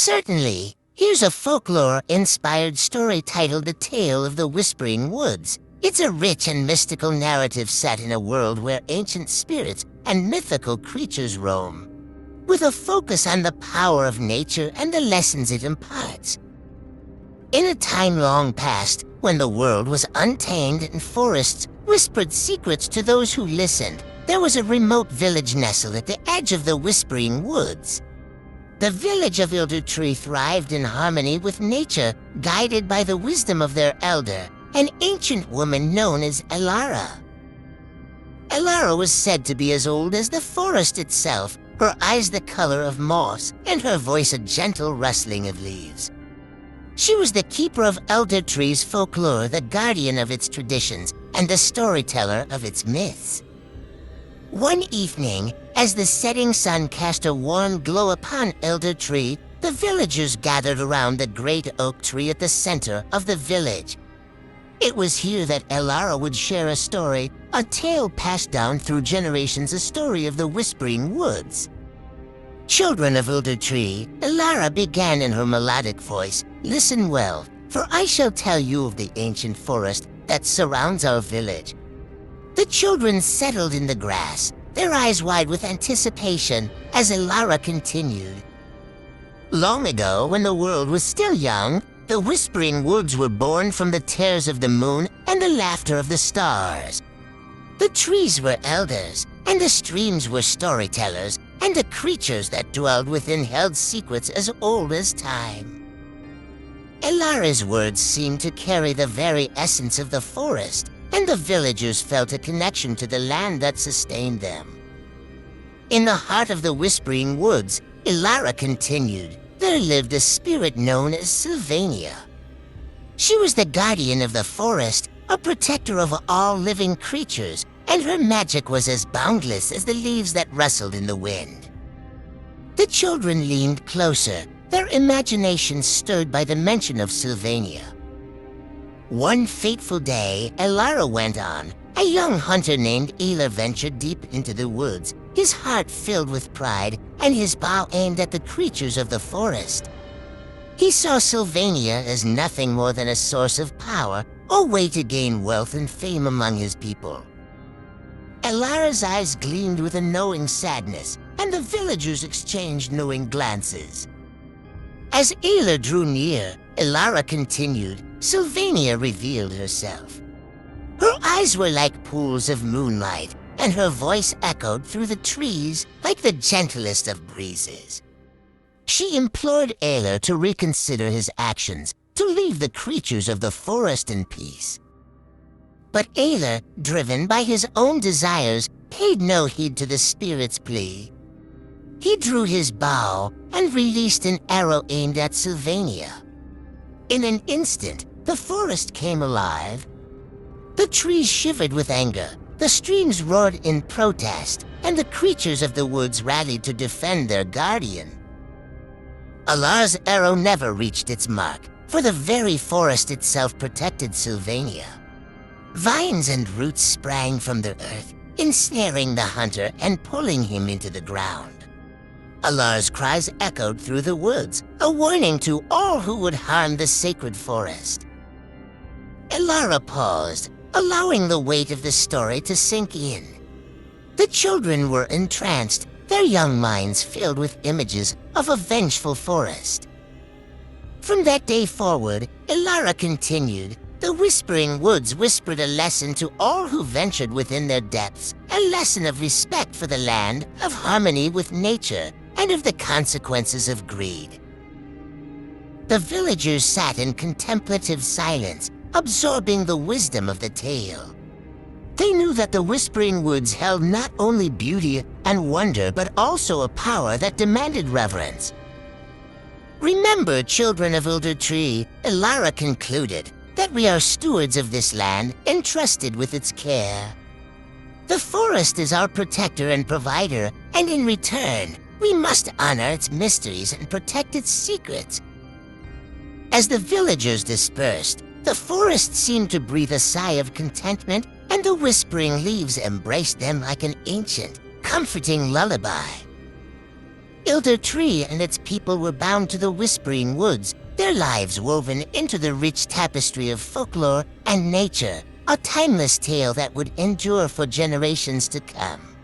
Certainly. Here's a folklore-inspired story titled The Tale of the Whispering Woods. It's a rich and mystical narrative set in a world where ancient spirits and mythical creatures roam, with a focus on the power of nature and the lessons it imparts. In a time long past, when the world was untamed and forests whispered secrets to those who listened, there was a remote village nestled at the edge of the Whispering Woods. The village of Eldertree thrived in harmony with nature, guided by the wisdom of their elder, an ancient woman known as Elara. Elara was said to be as old as the forest itself, her eyes the color of moss, and her voice a gentle rustling of leaves. She was the keeper of Eldertree's folklore, the guardian of its traditions, and the storyteller of its myths. One evening, as the setting sun cast a warm glow upon Eldertree, the villagers gathered around the great oak tree at the center of the village. It was here that Elara would share a story, a tale passed down through generations, a story of the Whispering Woods. Children of Eldertree, Elara began in her melodic voice, "Listen well, for I shall tell you of the ancient forest that surrounds our village." The children settled in the grass, their eyes wide with anticipation, as Elara continued. Long ago, when the world was still young, the Whispering Woods were born from the tears of the moon and the laughter of the stars. The trees were elders, and the streams were storytellers, and the creatures that dwelled within held secrets as old as time. Elara's words seemed to carry the very essence of the forest, and the villagers felt a connection to the land that sustained them. In the heart of the Whispering Woods, Elara continued, there lived a spirit known as Sylvania. She was the guardian of the forest, a protector of all living creatures, and her magic was as boundless as the leaves that rustled in the wind. The children leaned closer, their imaginations stirred by the mention of Sylvania. One fateful day, Elara went on. A young hunter named Ela ventured deep into the woods, his heart filled with pride and his bow aimed at the creatures of the forest. He saw Sylvania as nothing more than a source of power, a way to gain wealth and fame among his people. Elara's eyes gleamed with a knowing sadness, and the villagers exchanged knowing glances. As Ela drew near, Elara continued, Sylvania revealed herself. Her eyes were like pools of moonlight, and her voice echoed through the trees like the gentlest of breezes. She implored Ela to reconsider his actions, to leave the creatures of the forest in peace. But Ela, driven by his own desires, paid no heed to the spirit's plea. He drew his bow and released an arrow aimed at Sylvania. In an instant, the forest came alive. The trees shivered with anger, the streams roared in protest, and the creatures of the woods rallied to defend their guardian. Elara's arrow never reached its mark, for the very forest itself protected Sylvania. Vines and roots sprang from the earth, ensnaring the hunter and pulling him into the ground. Elara's cries echoed through the woods, a warning to all who would harm the sacred forest. Elara paused, allowing the weight of the story to sink in. The children were entranced, their young minds filled with images of a vengeful forest. From that day forward, Elara continued, the Whispering Woods whispered a lesson to all who ventured within their depths, a lesson of respect for the land, of harmony with nature, and of the consequences of greed. The villagers sat in contemplative silence, absorbing the wisdom of the tale. They knew that the Whispering Woods held not only beauty and wonder, but also a power that demanded reverence. Remember, children of Eldertree, Elara concluded, that we are stewards of this land, entrusted with its care. The forest is our protector and provider, and in return, we must honor its mysteries and protect its secrets. As the villagers dispersed, the forest seemed to breathe a sigh of contentment, and the whispering leaves embraced them like an ancient, comforting lullaby. Elder Tree and its people were bound to the Whispering Woods, their lives woven into the rich tapestry of folklore and nature, a timeless tale that would endure for generations to come.